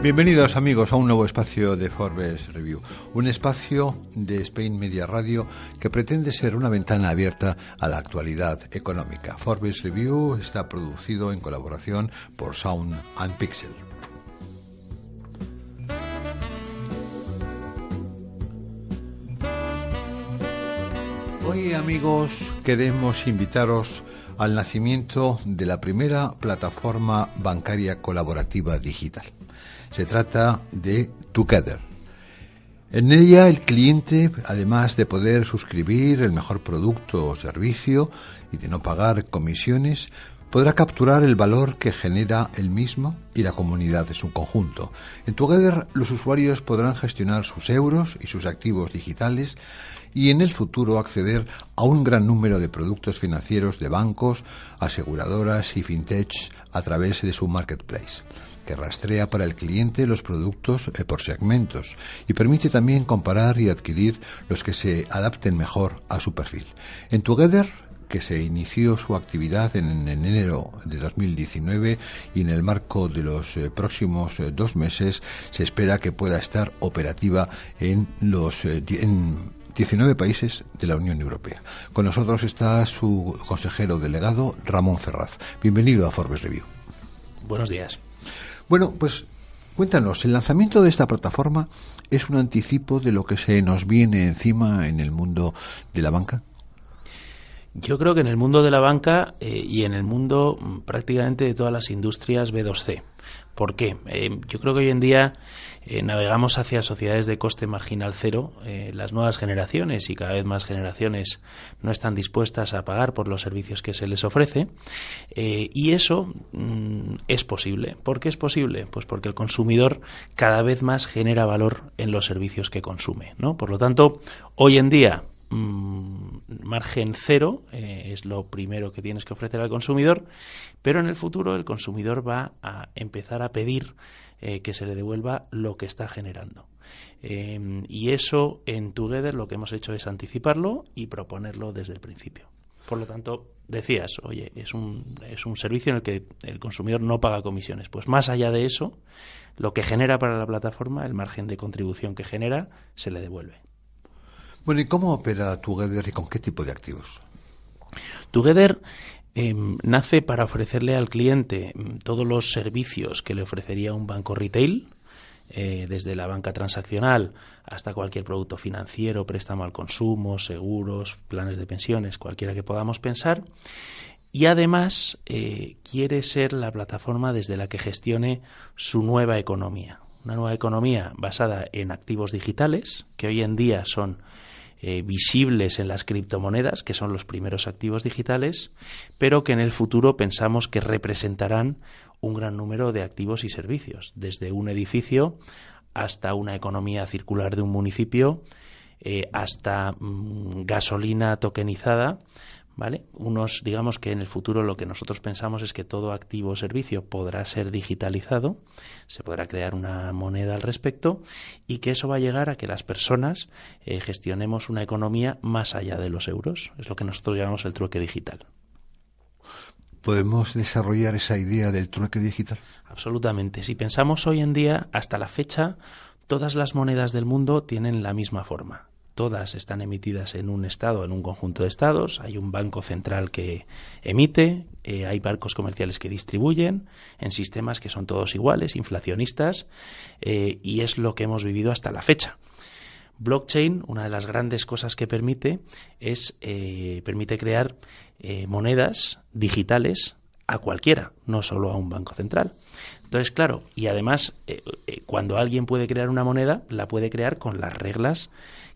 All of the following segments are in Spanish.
Bienvenidos amigos a un nuevo espacio de Forbes Review, un espacio de Spain Media Radio que pretende ser una ventana abierta a la actualidad económica. Forbes Review está producido en colaboración por Sound and Pixel. Hoy amigos queremos invitaros al nacimiento de la primera plataforma bancaria colaborativa digital. Se trata de Together. En ella el cliente, además de poder suscribir el mejor producto o servicio y de no pagar comisiones, podrá capturar el valor que genera el mismo y la comunidad en su conjunto. En Together los usuarios podrán gestionar sus euros y sus activos digitales y en el futuro acceder a un gran número de productos financieros de bancos, aseguradoras y fintechs a través de su marketplace, que rastrea para el cliente los productos por segmentos y permite también comparar y adquirir los que se adapten mejor a su perfil. En Together, que se inició su actividad en enero de 2019 y en el marco de los próximos 2 meses se espera que pueda estar operativa en 19 países de la Unión Europea. Con nosotros está su consejero delegado, Ramón Ferraz. Bienvenido a Forbes Review. Buenos días. Bueno, pues cuéntanos, ¿el lanzamiento de esta plataforma es un anticipo de lo que se nos viene encima en el mundo de la banca? Yo creo que en el mundo de la banca y en el mundo prácticamente de todas las industrias B2C. ¿Por qué? Yo creo que hoy en día navegamos hacia sociedades de coste marginal cero. Las nuevas generaciones y cada vez más generaciones no están dispuestas a pagar por los servicios que se les ofrece y eso es posible. ¿Por qué es posible? Pues porque el consumidor cada vez más genera valor en los servicios que consume, ¿no? Por lo tanto, hoy en día margen cero es lo primero que tienes que ofrecer al consumidor, pero en el futuro el consumidor va a empezar a pedir que se le devuelva lo que está generando. Y eso en Together lo que hemos hecho es anticiparlo y proponerlo desde el principio. Por lo tanto, decías, oye, es un servicio en el que el consumidor no paga comisiones. Pues más allá de eso, lo que genera para la plataforma, el margen de contribución que genera, se le devuelve. Bueno, ¿y cómo opera Together y con qué tipo de activos? Together nace para ofrecerle al cliente todos los servicios que le ofrecería un banco retail, desde la banca transaccional hasta cualquier producto financiero, préstamo al consumo, seguros, planes de pensiones, cualquiera que podamos pensar. Y además quiere ser la plataforma desde la que gestione su nueva economía. Una nueva economía basada en activos digitales, que hoy en día son visibles en las criptomonedas, que son los primeros activos digitales, pero que en el futuro pensamos que representarán un gran número de activos y servicios, desde un edificio hasta una economía circular de un municipio, hasta gasolina tokenizada, ¿vale? Digamos que en el futuro lo que nosotros pensamos es que todo activo o servicio podrá ser digitalizado, se podrá crear una moneda al respecto y que eso va a llegar a que las personas gestionemos una economía más allá de los euros. Es lo que nosotros llamamos el trueque digital. ¿Podemos desarrollar esa idea del trueque digital? Absolutamente. Si pensamos hoy en día, hasta la fecha, todas las monedas del mundo tienen la misma forma. Todas están emitidas en un estado, en un conjunto de estados. Hay un banco central que emite, hay bancos comerciales que distribuyen en sistemas que son todos iguales, inflacionistas, y es lo que hemos vivido hasta la fecha. Blockchain, una de las grandes cosas que permite es permite crear monedas digitales a cualquiera, no solo a un banco central. Entonces, claro, y además, cuando alguien puede crear una moneda, la puede crear con las reglas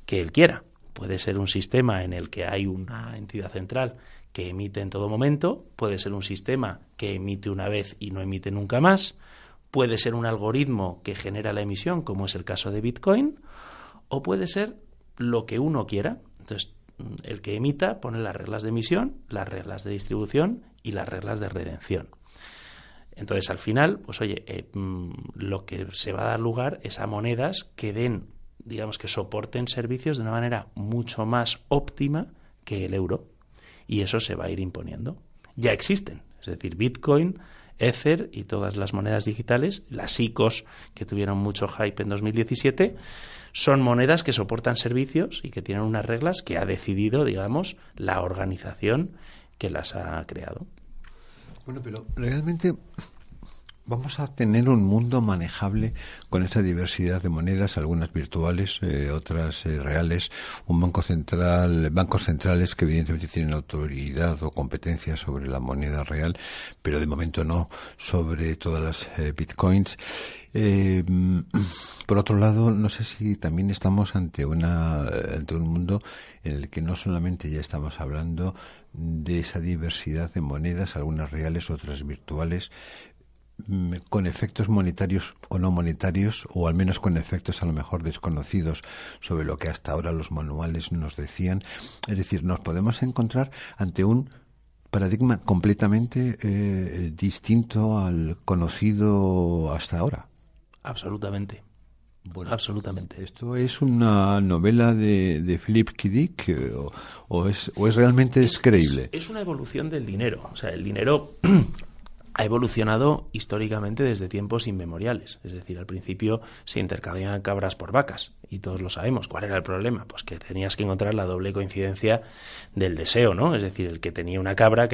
que él quiera. Puede ser un sistema en el que hay una entidad central que emite en todo momento, puede ser un sistema que emite una vez y no emite nunca más, puede ser un algoritmo que genera la emisión, como es el caso de Bitcoin, o puede ser lo que uno quiera. Entonces, el que emita pone las reglas de emisión, las reglas de distribución y las reglas de redención. Entonces, al final, pues oye, lo que se va a dar lugar es a monedas que den, digamos, que soporten servicios de una manera mucho más óptima que el euro. Y eso se va a ir imponiendo. Ya existen. Es decir, Bitcoin Ether y todas las monedas digitales, las ICOs, que tuvieron mucho hype en 2017, son monedas que soportan servicios y que tienen unas reglas que ha decidido, digamos, la organización que las ha creado. Bueno, pero realmente vamos a tener un mundo manejable con esta diversidad de monedas, algunas virtuales, otras reales, un banco central, bancos centrales que evidentemente tienen autoridad o competencia sobre la moneda real, pero de momento no sobre todas las bitcoins. Por otro lado, no sé si también estamos ante un mundo en el que no solamente ya estamos hablando de esa diversidad de monedas, algunas reales, otras virtuales, con efectos monetarios o no monetarios, o al menos con efectos a lo mejor desconocidos sobre lo que hasta ahora los manuales nos decían. Es decir, nos podemos encontrar ante un paradigma completamente distinto al conocido hasta ahora. Absolutamente. Bueno, absolutamente. ¿Esto es una novela de Philip K. Dick o es realmente creíble? Es una evolución del dinero. O sea, el dinero ha evolucionado históricamente desde tiempos inmemoriales. Es decir, al principio se intercambiaban cabras por vacas, y todos lo sabemos. ¿Cuál era el problema? Pues que tenías que encontrar la doble coincidencia del deseo, ¿no? Es decir, el que tenía una cabra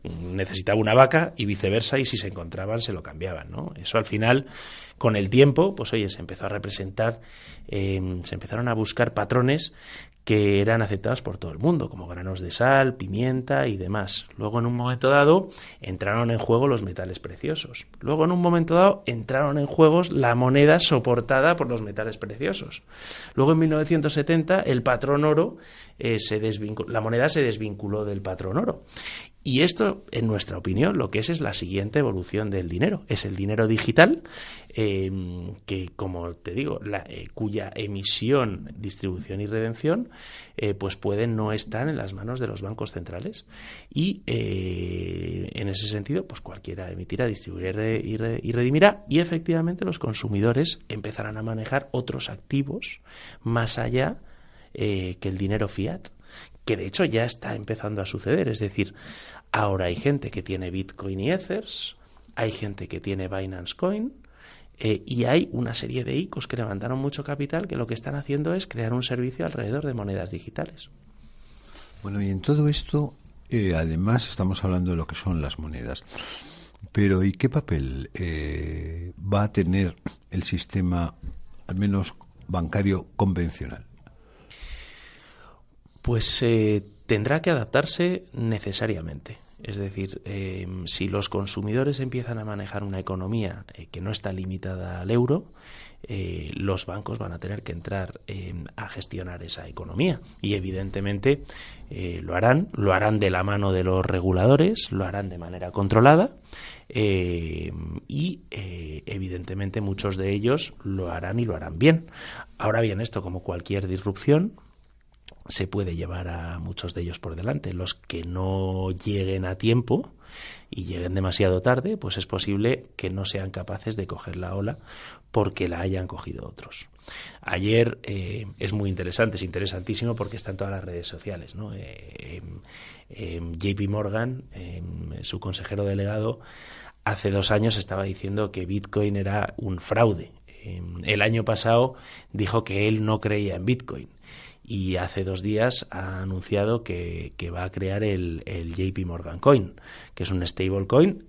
necesitaba una vaca y viceversa, y si se encontraban se lo cambiaban, ¿no? Eso al final, con el tiempo, pues oye, se empezó a representar, se empezaron a buscar patrones que eran aceptados por todo el mundo, como granos de sal, pimienta y demás. Luego, en un momento dado, entraron en juego los metales preciosos. Luego, en un momento dado, entraron en juego la moneda soportada por los metales preciosos. Luego, en 1970, el patrón oro, la moneda se desvinculó del patrón oro. Y esto, en nuestra opinión, lo que es la siguiente evolución del dinero. Es el dinero digital, que, como te digo, cuya emisión, distribución y redención pues pueden no estar en las manos de los bancos centrales. Y en ese sentido, pues cualquiera emitirá, distribuirá y redimirá. Y efectivamente los consumidores empezarán a manejar otros activos más allá que el dinero fiat, que de hecho ya está empezando a suceder. Es decir, ahora hay gente que tiene Bitcoin y Ethers, hay gente que tiene Binance Coin, y hay una serie de ICOs que levantaron mucho capital que lo que están haciendo es crear un servicio alrededor de monedas digitales. Bueno, y en todo esto, además estamos hablando de lo que son las monedas. Pero ¿y qué papel va a tener el sistema, al menos bancario convencional? Pues tendrá que adaptarse necesariamente. Es decir, si los consumidores empiezan a manejar una economía que no está limitada al euro, los bancos van a tener que entrar a gestionar esa economía. Y evidentemente lo harán de la mano de los reguladores, lo harán de manera controlada, y evidentemente muchos de ellos lo harán y lo harán bien. Ahora bien, esto, como cualquier disrupción, se puede llevar a muchos de ellos por delante. Los que no lleguen a tiempo y lleguen demasiado tarde, pues es posible que no sean capaces de coger la ola porque la hayan cogido otros. Ayer es muy interesante, es interesantísimo porque está en todas las redes sociales, ¿no? JP Morgan, su consejero delegado, hace 2 años estaba diciendo que Bitcoin era un fraude. El año pasado dijo que él no creía en Bitcoin. Y hace 2 días ha anunciado que va a crear el JP Morgan Coin, que es un stablecoin,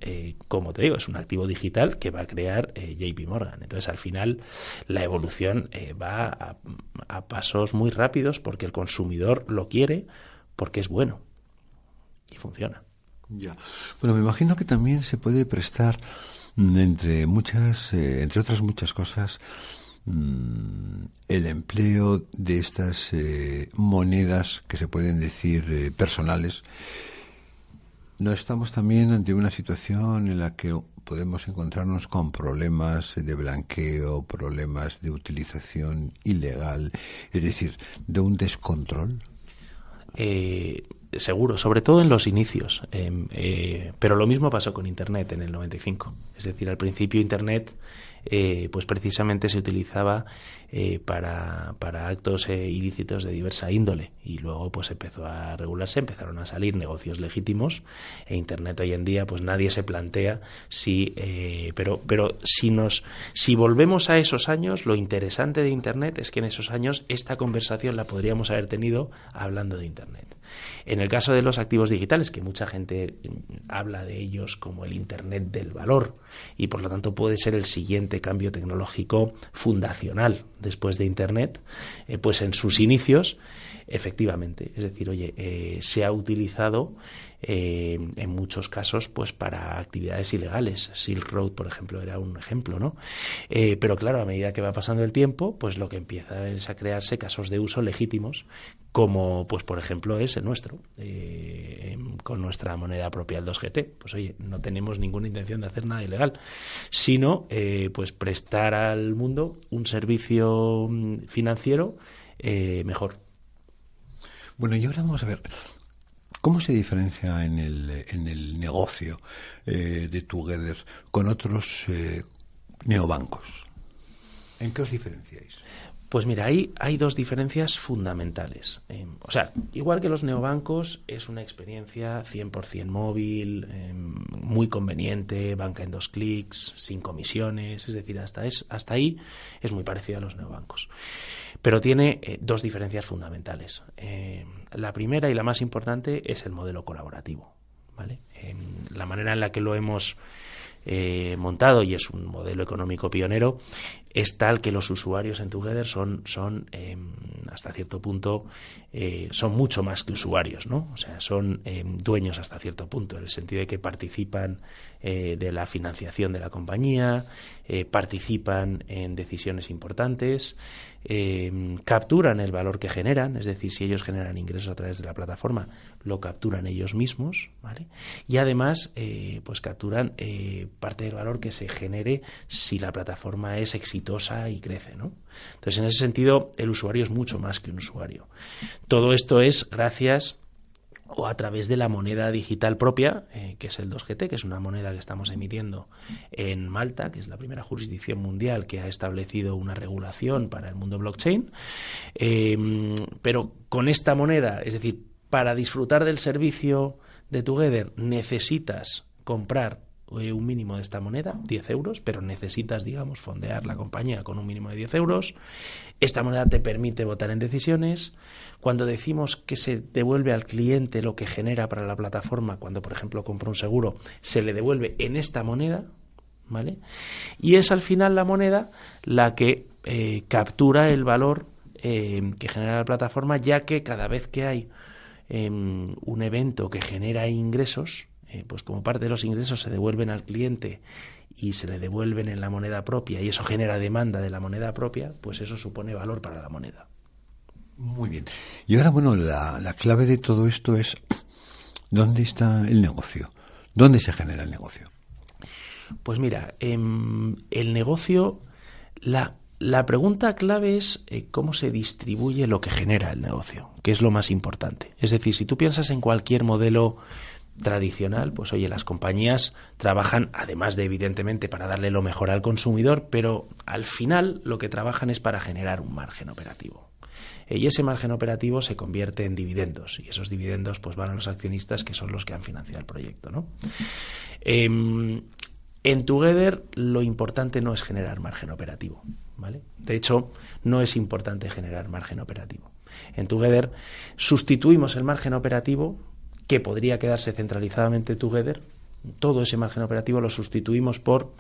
como te digo, es un activo digital que va a crear JP Morgan. Entonces, al final, la evolución va a pasos muy rápidos porque el consumidor lo quiere, porque es bueno y funciona. Ya. Bueno, me imagino que también se puede prestar, entre otras muchas cosas, el empleo de estas monedas que se pueden decir personales. ¿No estamos también ante una situación en la que podemos encontrarnos con problemas de blanqueo, problemas de utilización ilegal, es decir, de un descontrol? Seguro, sobre todo en los inicios. Pero lo mismo pasó con Internet en el 95. Es decir, al principio Internet pues precisamente se utilizaba para actos ilícitos de diversa índole, y luego pues empezó a regularse, empezaron a salir negocios legítimos, e Internet hoy en día pues nadie se plantea si pero si volvemos a esos años, lo interesante de Internet es que en esos años esta conversación la podríamos haber tenido hablando de Internet. En el caso de los activos digitales, que mucha gente habla de ellos como el Internet del valor, y por lo tanto puede ser el siguiente cambio tecnológico fundacional después de Internet, pues en sus inicios, efectivamente, es decir, se ha utilizado en muchos casos pues para actividades ilegales. Silk Road, por ejemplo, era un ejemplo, ¿no? Pero claro, a medida que va pasando el tiempo, pues lo que empieza es a crearse casos de uso legítimos, como pues por ejemplo es el nuestro, con nuestra moneda propia, el 2GT. Pues oye, no tenemos ninguna intención de hacer nada ilegal, sino pues prestar al mundo un servicio financiero mejor. Bueno, y ahora vamos a ver, ¿cómo se diferencia en el negocio de Together con otros neobancos? ¿En qué os diferenciáis? Pues mira, hay dos diferencias fundamentales. O sea, igual que los neobancos, es una experiencia 100% móvil, muy conveniente, banca en 2 clics, sin comisiones, es decir, hasta ahí es muy parecido a los neobancos. Pero tiene dos diferencias fundamentales. La primera y la más importante es el modelo colaborativo, ¿vale? La manera en la que lo hemos montado, y es un modelo económico pionero, es tal que los usuarios en Together son hasta cierto punto son mucho más que usuarios, ¿no? O sea, son dueños hasta cierto punto, en el sentido de que participan de la financiación de la compañía, participan en decisiones importantes, capturan el valor que generan, es decir, si ellos generan ingresos a través de la plataforma, lo capturan ellos mismos, ¿vale? Y además pues capturan parte del valor que se genere si la plataforma es exitosa y crece, ¿no? Entonces, en ese sentido, el usuario es mucho más que un usuario. Todo esto es gracias o a través de la moneda digital propia, que es el 2GT, que es una moneda que estamos emitiendo en Malta, que es la primera jurisdicción mundial que ha establecido una regulación para el mundo blockchain. Pero con esta moneda, es decir, para disfrutar del servicio de Together necesitas comprar un mínimo de esta moneda, 10 euros, pero necesitas, digamos, fondear la compañía con un mínimo de 10 euros. Esta moneda te permite votar en decisiones. Cuando decimos que se devuelve al cliente lo que genera para la plataforma, cuando, por ejemplo, compra un seguro, se le devuelve en esta moneda, ¿vale? Y es al final la moneda la que captura el valor que genera la plataforma, ya que cada vez que hay un evento que genera ingresos, pues como parte de los ingresos se devuelven al cliente y se le devuelven en la moneda propia, y eso genera demanda de la moneda propia, pues eso supone valor para la moneda. Muy bien. Y ahora, bueno, la clave de todo esto es ¿dónde está el negocio? ¿Dónde se genera el negocio? Pues mira, el negocio, la pregunta clave es cómo se distribuye lo que genera el negocio, que es lo más importante. Es decir, si tú piensas en cualquier modelo tradicional, pues oye, las compañías trabajan, además de evidentemente para darle lo mejor al consumidor, pero al final lo que trabajan es para generar un margen operativo. Y ese margen operativo se convierte en dividendos, y esos dividendos pues van a los accionistas, que son los que han financiado el proyecto, ¿no? En Together lo importante no es generar margen operativo, ¿vale? De hecho, no es importante generar margen operativo. En Together sustituimos el margen operativo, que podría quedarse centralizadamente Together. Todo ese margen operativo lo sustituimos por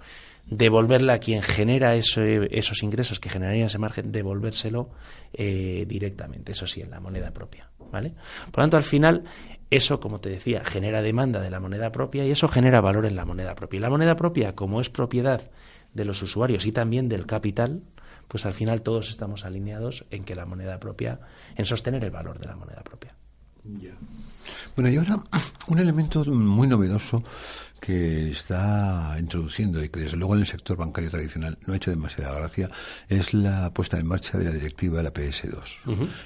devolverle a quien genera esos ingresos que generaría ese margen, devolvérselo directamente, eso sí, en la moneda propia, ¿vale? Por lo tanto, al final, eso, como te decía, genera demanda de la moneda propia, y eso genera valor en la moneda propia. Y la moneda propia, como es propiedad de los usuarios y también del capital, pues al final todos estamos alineados en que la moneda propia, en sostener el valor de la moneda propia. Ya. Bueno, y ahora un elemento muy novedoso que está introduciendo y que desde luego en el sector bancario tradicional no ha hecho demasiada gracia es la puesta en marcha de la directiva de la PS2.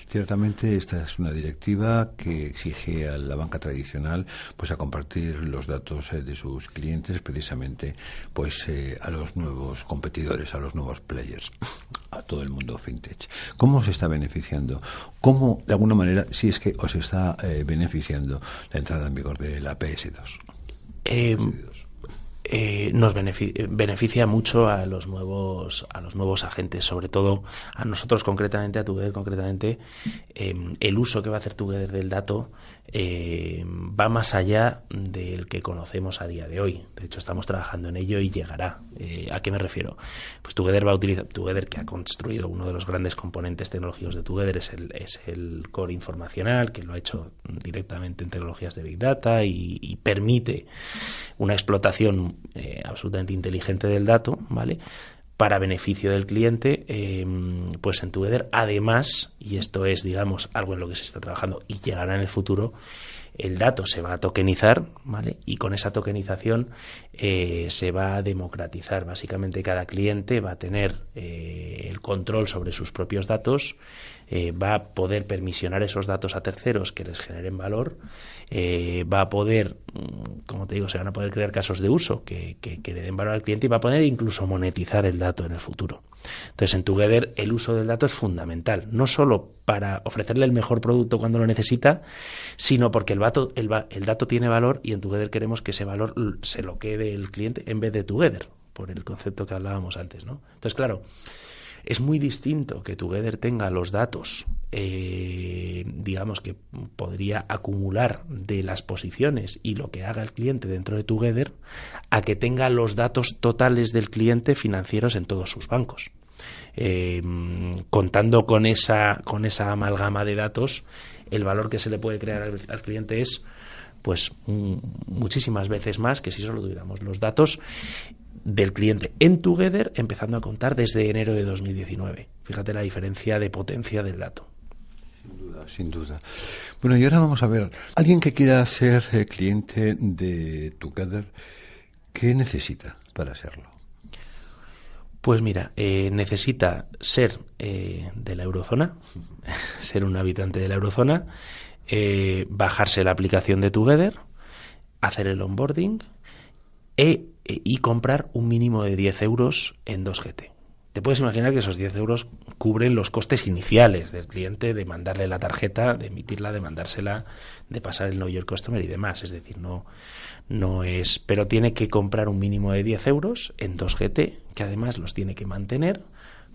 Ciertamente esta es una directiva que exige a la banca tradicional pues a compartir los datos de sus clientes precisamente pues a los nuevos competidores, a los nuevos players, a todo el mundo fintech. ¿Cómo os está beneficiando? ¿Cómo, de alguna manera, si es que os está beneficiando la entrada en vigor de la PS2? Nos beneficia mucho a los nuevos agentes, sobre todo a nosotros concretamente, a Together concretamente. El uso que va a hacer Together del dato va más allá del que conocemos a día de hoy. De hecho, estamos trabajando en ello y llegará. ¿A qué me refiero? Pues Together va a utilizar, Together, que ha construido uno de los grandes componentes tecnológicos de Together, es el core informacional, que lo ha hecho directamente en tecnologías de Big Data y permite una explotación absolutamente inteligente del dato, ¿vale?, para beneficio del cliente. Pues en Together, además, y esto es, digamos, algo en lo que se está trabajando y llegará en el futuro, el dato se va a tokenizar, ¿vale?, y con esa tokenización se va a democratizar. Básicamente, cada cliente va a tener el control sobre sus propios datos, va a poder permisionar esos datos a terceros que les generen valor, va a poder, como te digo, se van a poder crear casos de uso que le den valor al cliente y va a poder incluso monetizar el dato en el futuro. Entonces, en Together el uso del dato es fundamental, no solo para ofrecerle el mejor producto cuando lo necesita, sino porque el dato tiene valor y en Together queremos que ese valor se lo quede el cliente en vez de Together, por el concepto que hablábamos antes, ¿no? Entonces, claro, es muy distinto que Together tenga los datos, digamos, que podría acumular de las posiciones y lo que haga el cliente dentro de Together, a que tenga los datos totales del cliente financieros en todos sus bancos. Contando con esa amalgama de datos, el valor que se le puede crear al cliente es pues muchísimas veces más que si solo tuviéramos los datos del cliente en Together, empezando a contar desde enero de 2019. Fíjate la diferencia de potencia del dato. Sin duda, sin duda. Bueno, y ahora vamos a ver, alguien que quiera ser cliente de Together, ¿qué necesita para serlo? Pues mira, necesita ser de la eurozona, ser un habitante de la eurozona, bajarse la aplicación de Together, hacer el onboarding y comprar un mínimo de 10 euros en 2GT. Te puedes imaginar que esos 10 euros cubren los costes iniciales del cliente de mandarle la tarjeta, de emitirla, de mandársela, de pasar el Know Your Customer y demás. Es decir, no es... Pero tiene que comprar un mínimo de 10 euros en 2GT, que además los tiene que mantener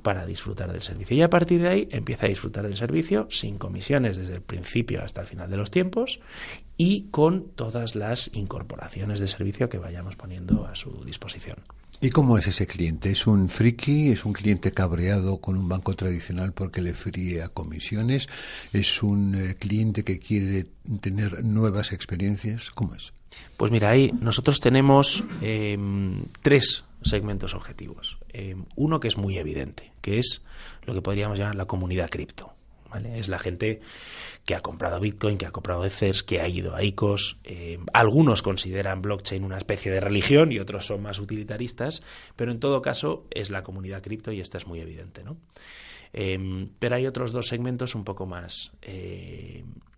para disfrutar del servicio. Y a partir de ahí empieza a disfrutar del servicio sin comisiones desde el principio hasta el final de los tiempos y con todas las incorporaciones de servicio que vayamos poniendo a su disposición. ¿Y cómo es ese cliente? ¿Es un friki? ¿Es un cliente cabreado con un banco tradicional porque le fríe a comisiones? ¿Es un cliente que quiere tener nuevas experiencias? ¿Cómo es? Pues mira, ahí nosotros tenemos 3 segmentos objetivos. Uno que es muy evidente, que es lo que podríamos llamar la comunidad cripto, ¿vale? Es la gente que ha comprado Bitcoin, que ha comprado Ethers, que ha ido a ICOs. Algunos consideran blockchain una especie de religión y otros son más utilitaristas, pero en todo caso es la comunidad cripto y esta es muy evidente, ¿no? Pero hay otros 2 segmentos un poco más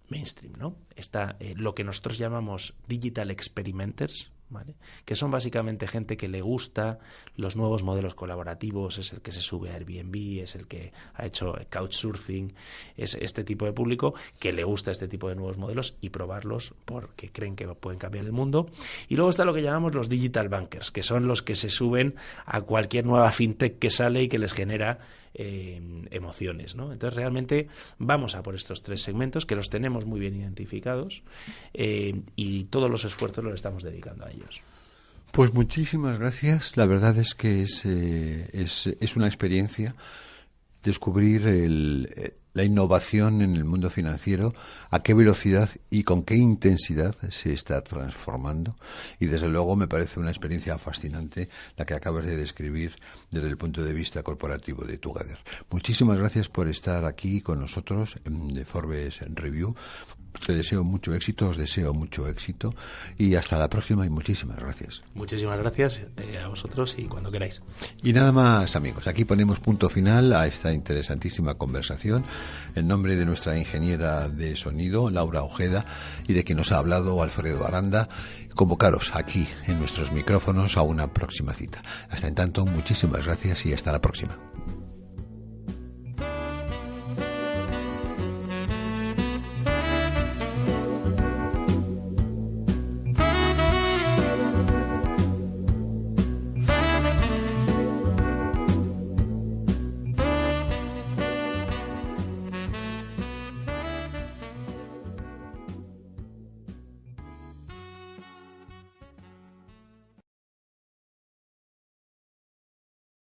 mainstream, ¿no? Está lo que nosotros llamamos digital experimenters, ¿vale?, que son básicamente gente que le gusta los nuevos modelos colaborativos, es el que se sube a Airbnb, es el que ha hecho Couchsurfing, es este tipo de público que le gusta este tipo de nuevos modelos y probarlos porque creen que pueden cambiar el mundo. Y luego está lo que llamamos los digital bankers, que son los que se suben a cualquier nueva fintech que sale y que les genera emociones, ¿no? Entonces realmente vamos a por estos 3 segmentos que los tenemos muy bien identificados y todos los esfuerzos los estamos dedicando a ellos. Pues muchísimas gracias. La verdad es que es una experiencia descubrir la innovación en el mundo financiero, a qué velocidad y con qué intensidad se está transformando. Y desde luego me parece una experiencia fascinante la que acabas de describir desde el punto de vista corporativo de Together. Muchísimas gracias por estar aquí con nosotros en The Forbes Review. Te deseo mucho éxito, os deseo mucho éxito y hasta la próxima y muchísimas gracias. Muchísimas gracias a vosotros y cuando queráis. Y nada más, amigos, aquí ponemos punto final a esta interesantísima conversación en nombre de nuestra ingeniera de sonido, Laura Ojeda, y de quien nos ha hablado Alfredo Aranda. Convocaros aquí en nuestros micrófonos a una próxima cita. Hasta en tanto, muchísimas gracias y hasta la próxima.